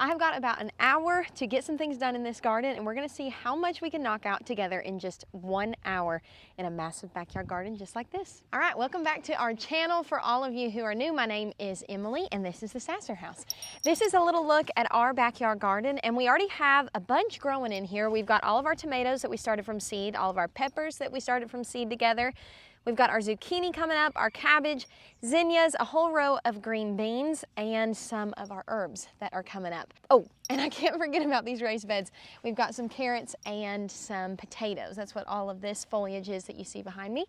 I have got about an hour to get some things done in this garden, and we're gonna see how much we can knock out together in just 1 hour in a massive backyard garden just like this. All right, welcome back to our channel. For all of you who are new, my name is Emily, and this is the Sasser house. This is a little look at our backyard garden, and we already have a bunch growing in here. We've got all of our tomatoes that we started from seed, all of our peppers that we started from seed together. We've got our zucchini coming up, our cabbage, zinnias, a whole row of green beans, and some of our herbs that are coming up. Oh, and I can't forget about these raised beds. We've got some carrots and some potatoes. That's what all of this foliage is that you see behind me.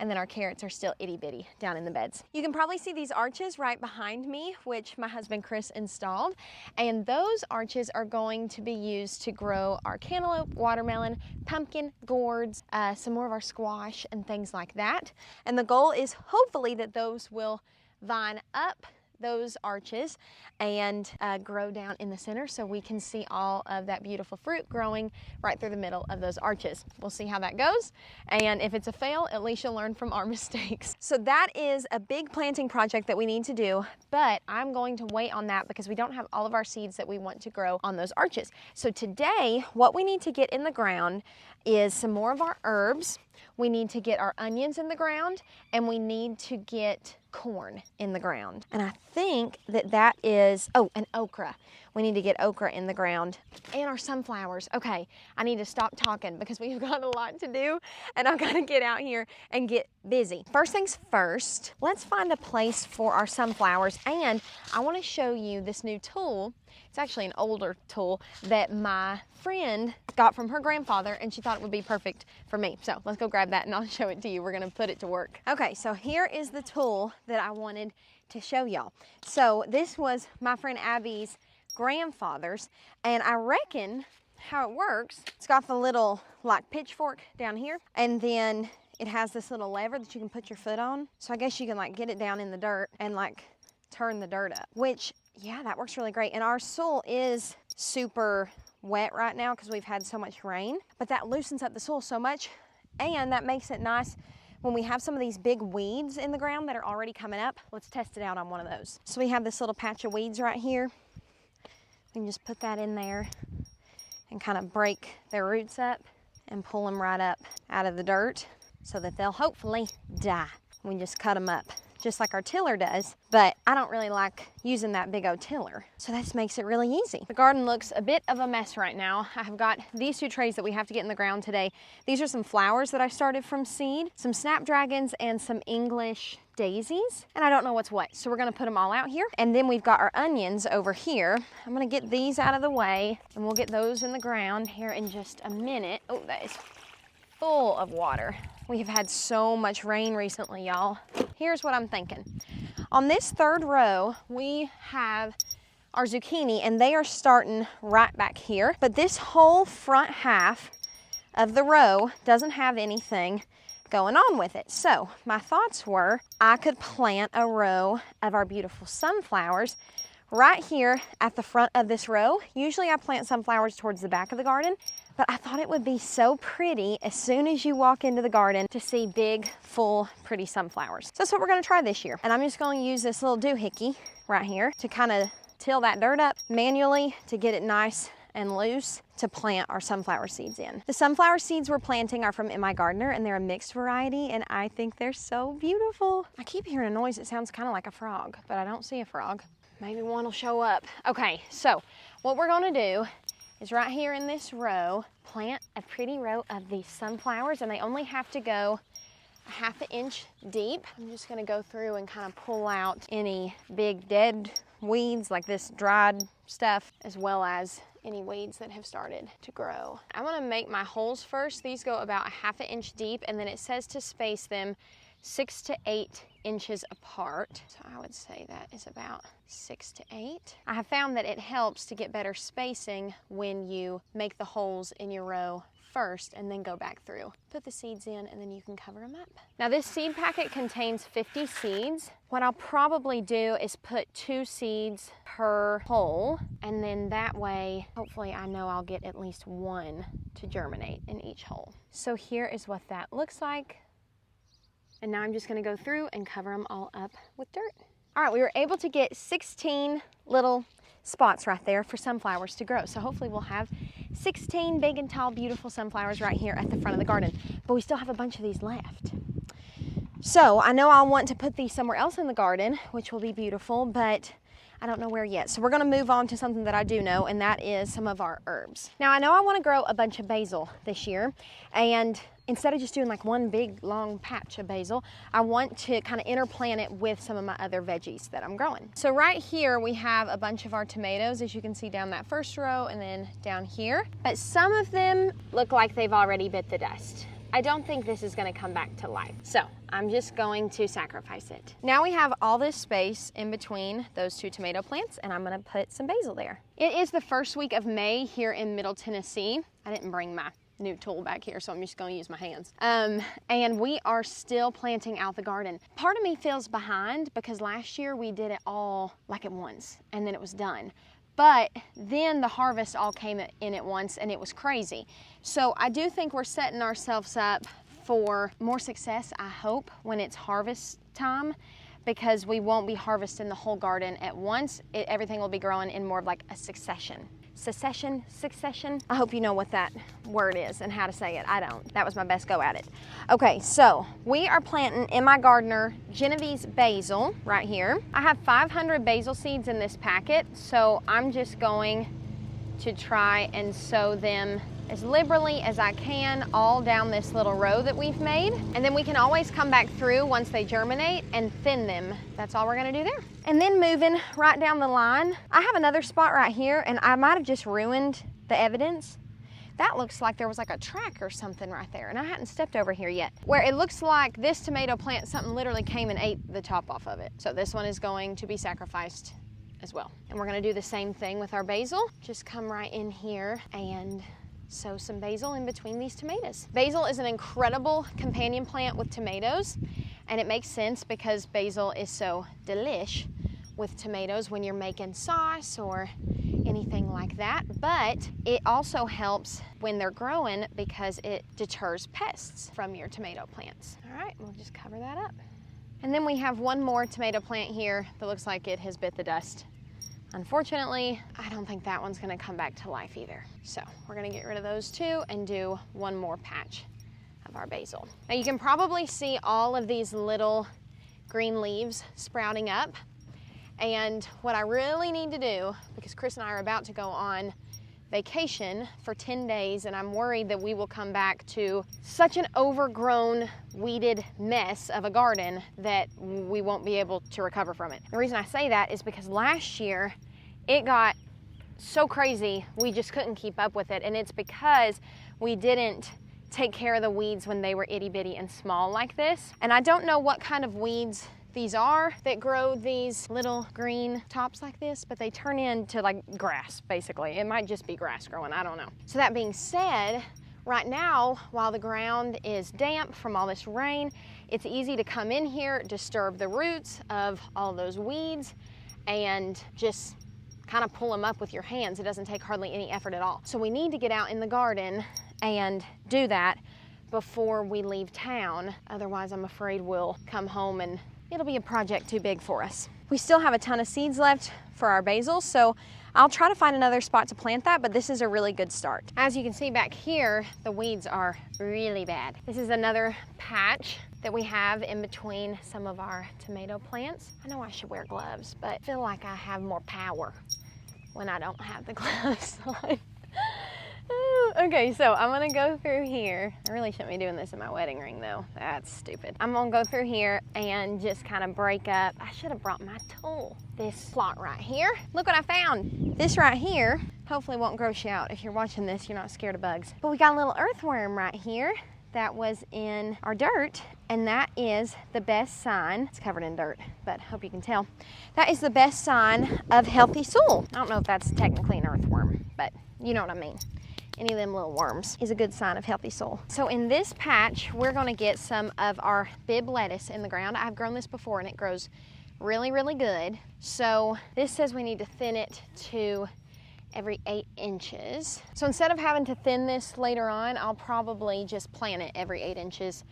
And then our carrots are still itty bitty down in the beds. You can probably see these arches right behind me, which my husband Chris installed. And those arches are going to be used to grow our cantaloupe, watermelon, pumpkin, gourds, some more of our squash and things like that. And the goal is hopefully that those will vine up those arches and grow down in the center so we can see all of that beautiful fruit growing right through the middle of those arches. We'll see how that goes, and if it's a fail, at least you'll learn from our mistakes. So that is a big planting project that we need to do, but I'm going to wait on that because we don't have all of our seeds that we want to grow on those arches. So today, what we need to get in the ground is some more of our herbs. We need to get our onions in the ground, and we need to get corn in the ground. And I think that that is, oh, and okra. We need to get okra in the ground, and our sunflowers. Okay, I need to stop talking because we've got a lot to do, and I've got to get out here and get busy. First things first, let's find a place for our sunflowers, and I want to show you this new tool. It's actually an older tool that my friend got from her grandfather, and she thought it would be perfect for me. So let's go grab that and I'll show it to you. We're gonna put it to work. Okay, so here is the tool that I wanted to show y'all. So this was my friend Abby's grandfather's, and I reckon how it works, it's got the little like pitchfork down here, and then it has this little lever that you can put your foot on. So I guess you can like get it down in the dirt and like turn the dirt up, which, yeah, that works really great. And our soil is super wet right now because we've had so much rain, but that loosens up the soil so much, and that makes it nice when we have some of these big weeds in the ground that are already coming up. Let's test it out on one of those. So we have this little patch of weeds right here. We can just put that in there and kind of break their roots up and pull them right up out of the dirt so that they'll hopefully die. We can just cut them up just like our tiller does, but I don't really like using that big old tiller, so that makes it really easy. The garden looks a bit of a mess right now. I have got these 2 trays that we have to get in the ground today. These are some flowers that I started from seed, some snapdragons and some English daisies, and I don't know what's what, so we're gonna put them all out here. And then we've got our onions over here. I'm gonna get these out of the way, and we'll get those in the ground here in just a minute. Oh, that is full of water. We have had so much rain recently, y'all. Here's what I'm thinking. On this 3rd row, we have our zucchini, and they are starting right back here. But this whole front half of the row doesn't have anything going on with it. So my thoughts were I could plant a row of our beautiful sunflowers right here at the front of this row. Usually I plant sunflowers towards the back of the garden, but I thought it would be so pretty as soon as you walk into the garden to see big, full, pretty sunflowers. So that's what we're gonna try this year. And I'm just gonna use this little doohickey right here to kind of till that dirt up manually to get it nice and loose to plant our sunflower seeds in. The sunflower seeds we're planting are from In My Gardener, and they're a mixed variety, and I think they're so beautiful. I keep hearing a noise that sounds kind of like a frog, but I don't see a frog. Maybe one will show up. Okay, so what we're gonna do is right here in this row, plant a pretty row of these sunflowers, and they only have to go a ½ inch deep. I'm just gonna go through and kind of pull out any big dead weeds like this dried stuff, as well as any weeds that have started to grow. I'm gonna make my holes first. These go about a ½ inch deep, and then it says to space them 6 to 8 inches apart. So I would say that is about 6 to 8. I have found that it helps to get better spacing when you make the holes in your row first and then go back through. Put the seeds in, and then you can cover them up. Now this seed packet contains 50 seeds. What I'll probably do is put 2 seeds per hole, and then that way, hopefully I know I'll get at least 1 to germinate in each hole. So here is what that looks like. And now I'm just gonna go through and cover them all up with dirt. All right, we were able to get 16 little spots right there for sunflowers to grow. So hopefully we'll have 16 big and tall, beautiful sunflowers right here at the front of the garden. But we still have a bunch of these left. So I know I'll want to put these somewhere else in the garden, which will be beautiful, but I don't know where yet. So we're gonna move on to something that I do know, and that is some of our herbs. Now I know I wanna grow a bunch of basil this year, and instead of just doing like one big long patch of basil, I want to kind of interplant it with some of my other veggies that I'm growing. So right here we have a bunch of our tomatoes, as you can see down that first row and then down here. But some of them look like they've already bit the dust. I don't think this is gonna come back to life. So I'm just going to sacrifice it. Now we have all this space in between those two tomato plants, and I'm gonna put some basil there. It is the first week of May here in Middle Tennessee. I didn't bring my new tool back here, so I'm just gonna use my hands. And we are still planting out the garden. Part of me feels behind because last year we did it all like at once, and then it was done. But then the harvest all came in at once, and it was crazy. So I do think we're setting ourselves up for more success, I hope, when it's harvest time, because we won't be harvesting the whole garden at once. Everything will be growing in more of like a succession. Succession. I hope you know what that word is and how to say it. I don't. That was my best go at it. Okay, so we are planting in my gardener Genovese basil right here. I have 500 basil seeds in this packet, so I'm just going to try and sow them as liberally as I can all down this little row that we've made. And then we can always come back through once they germinate and thin them. That's all we're gonna do there. And then moving right down the line, I have another spot right here, and I might have just ruined the evidence. That looks like there was like a track or something right there, and I hadn't stepped over here yet, where it looks like this tomato plant, something literally came and ate the top off of it. So this one is going to be sacrificed as well. And we're gonna do the same thing with our basil. Just come right in here and sow some basil in between these tomatoes. Basil is an incredible companion plant with tomatoes, and it makes sense because basil is so delish with tomatoes when you're making sauce or anything like that. But it also helps when they're growing because it deters pests from your tomato plants. All right, we'll just cover that up. And then we have one more tomato plant here that looks like it has bit the dust. Unfortunately, I don't think that one's gonna come back to life either. So we're gonna get rid of those two and do one more patch of our basil. Now you can probably see all of these little green leaves sprouting up. And what I really need to do, because Chris and I are about to go on vacation for 10 days, and I'm worried that we will come back to such an overgrown, weeded mess of a garden that we won't be able to recover from it. The reason I say that is because last year it got so crazy we just couldn't keep up with it, and it's because we didn't take care of the weeds when they were itty bitty and small like this. And I don't know what kind of weeds these are that grow these little green tops like this, but they turn into like grass, basically. It might just be grass growing, I don't know. So that being said, right now, while the ground is damp from all this rain, it's easy to come in here, disturb the roots of all those weeds, and just kind of pull them up with your hands. It doesn't take hardly any effort at all. So we need to get out in the garden and do that before we leave town. Otherwise, I'm afraid we'll come home and it'll be a project too big for us. We still have a ton of seeds left for our basil, so I'll try to find another spot to plant that, but this is a really good start. As you can see back here, the weeds are really bad. This is another patch that we have in between some of our tomato plants. I know I should wear gloves, but I feel like I have more power when I don't have the gloves on. Okay, so I'm gonna go through here. I really shouldn't be doing this in my wedding ring though. That's stupid. I'm gonna go through here and just kind of break up. I should have brought my tool. This plot right here. Look what I found. This right here, hopefully won't gross you out. If you're watching this, you're not scared of bugs. But we got a little earthworm right here that was in our dirt, and that is the best sign. It's covered in dirt, but hope you can tell. That is the best sign of healthy soil. I don't know if that's technically an earthworm, but you know what I mean. Any of them little worms is a good sign of healthy soil. So in this patch, we're gonna get some of our Bib lettuce in the ground. I've grown this before and it grows really, really good. So this says we need to thin it to every 8 inches. So instead of having to thin this later on, I'll probably just plant it every 8 inches.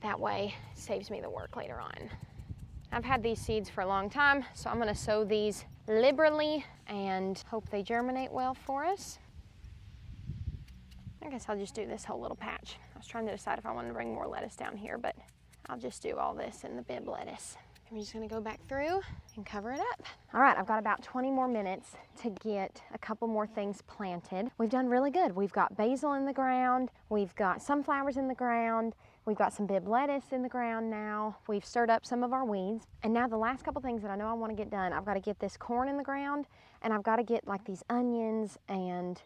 That way it saves me the work later on. I've had these seeds for a long time, so I'm gonna sow these liberally and hope they germinate well for us. I guess I'll just do this whole little patch. I was trying to decide if I wanted to bring more lettuce down here, but I'll just do all this in the bib lettuce. I'm just gonna go back through and cover it up. All right, I've got about 20 more minutes to get a couple more things planted. We've done really good. We've got basil in the ground, we've got sunflowers in the ground, we've got some bib lettuce in the ground now. We've stirred up some of our weeds. And now the last couple things that I know I wanna get done, I've gotta get this corn in the ground, and I've gotta get like these onions and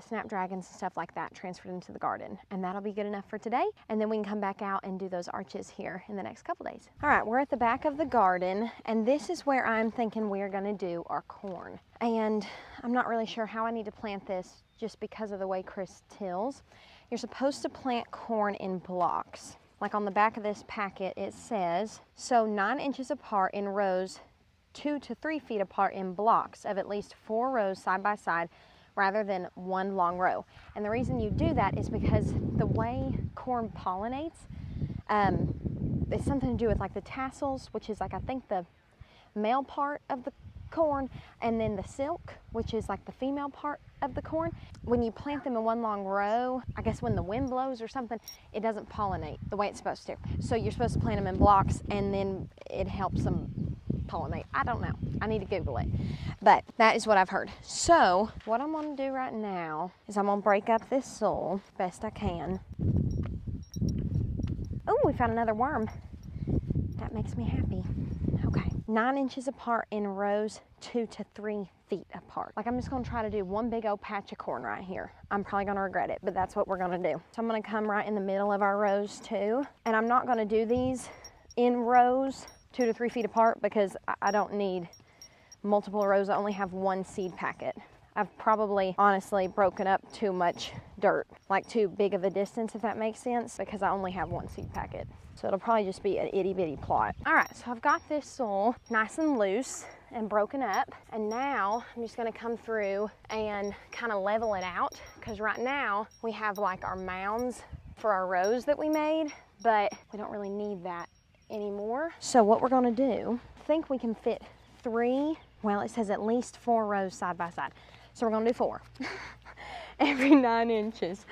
snapdragons and stuff like that transferred into the garden, and that'll be good enough for today. And then we can come back out and do those arches here in the next couple days. All right, we're at the back of the garden, and this is where I'm thinking we're gonna do our corn. And I'm not really sure how I need to plant this just because of the way Chris tills. You're supposed to plant corn in blocks. Like on the back of this packet, it says, sow 9 inches apart in rows 2 to 3 feet apart in blocks of at least 4 rows side by side, rather than one long row. And the reason you do that is because the way corn pollinates, it's something to do with like the tassels, which is like, I think the male part of the corn, and then the silk, which is like the female part of the corn. When you plant them in one long row, I guess when the wind blows or something, it doesn't pollinate the way it's supposed to. So you're supposed to plant them in blocks, and then it helps them pollinate. I don't know. I need to Google it. But that is what I've heard. So what I'm going to do right now is I'm going to break up this soil best I can. Oh, we found another worm. That makes me happy. Okay. 9 inches apart in rows 2 to 3 feet apart. Like, I'm just going to try to do one big old patch of corn right here. I'm probably going to regret it, but that's what we're going to do. So I'm going to come right in the middle of our rows too. And I'm not going to do these in rows 2 to 3 feet apart because I don't need multiple rows. I only have one seed packet. I've probably honestly broken up too much dirt, like too big of a distance, if that makes sense, because I only have one seed packet. So it'll probably just be an itty bitty plot. All right, so I've got this soil nice and loose and broken up. And now I'm just gonna come through and kind of level it out, because right now we have like our mounds for our rows that we made, but we don't really need that anymore. So what we're gonna do, I think we can fit 3, well, it says at least 4 rows side by side. So we're gonna do 4 every 9 inches.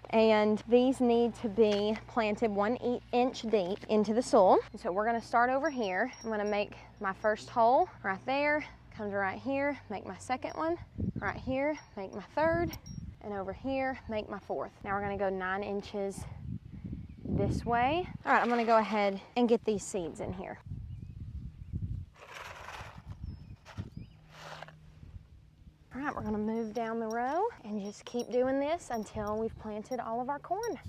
And these need to be planted 1 inch deep into the soil. And so we're gonna start over here. I'm gonna make my first hole right there, comes right here, make my second one, right here, make my third, and over here, make my fourth. Now we're gonna go 9 inches this way. All right, I'm gonna go ahead and get these seeds in here. All right, we're gonna move down the row and just keep doing this until we've planted all of our corn.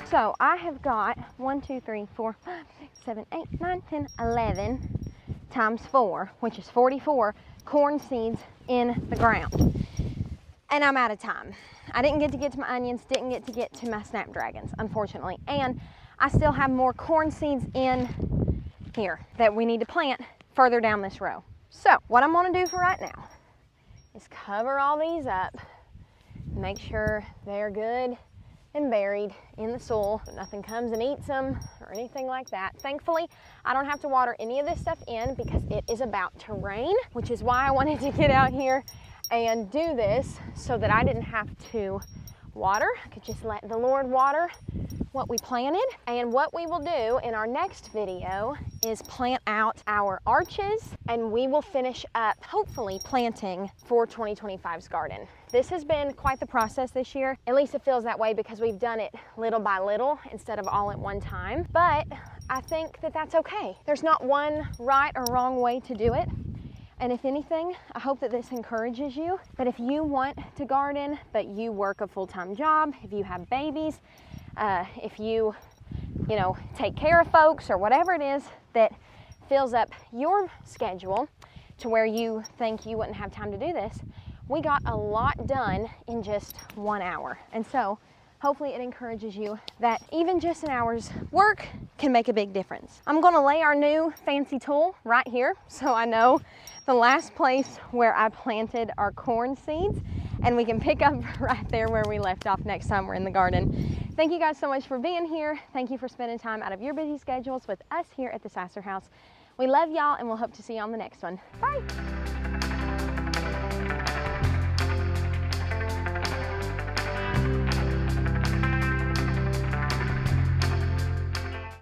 So I have got 1, 2, 3, 4, 5, 6, 7, 8, 9, 10, 11 times 4, which is 44 corn seeds in the ground. And I'm out of time. I didn't get to my onions, didn't get to my snapdragons, unfortunately. And I still have more corn seeds in here that we need to plant further down this row. So what I'm gonna do for right now is cover all these up, make sure they're good and buried in the soil, so nothing comes and eats them or anything like that. Thankfully, I don't have to water any of this stuff in because it is about to rain, which is why I wanted to get out here and do this so that I didn't have to water. I could just let the Lord water what we planted. And what we will do in our next video is plant out our arches, and we will finish up, hopefully, planting for 2025's garden. This has been quite the process this year. At least it feels that way because we've done it little by little instead of all at one time. But I think that that's okay. There's not one right or wrong way to do it. And if anything, I hope that this encourages you. But if you want to garden, but you work a full-time job, if you have babies, if you take care of folks or whatever it is that fills up your schedule to where you think you wouldn't have time to do this, we got a lot done in just 1 hour. And so hopefully it encourages you that even just an hour's work can make a big difference. I'm gonna lay our new fancy tool right here so I know the last place where I planted our corn seeds, and we can pick up right there where we left off next time we're in the garden. Thank you guys so much for being here. Thank you for spending time out of your busy schedules with us here at the Sasser house. We love y'all, and we'll hope to see you on the next one. Bye.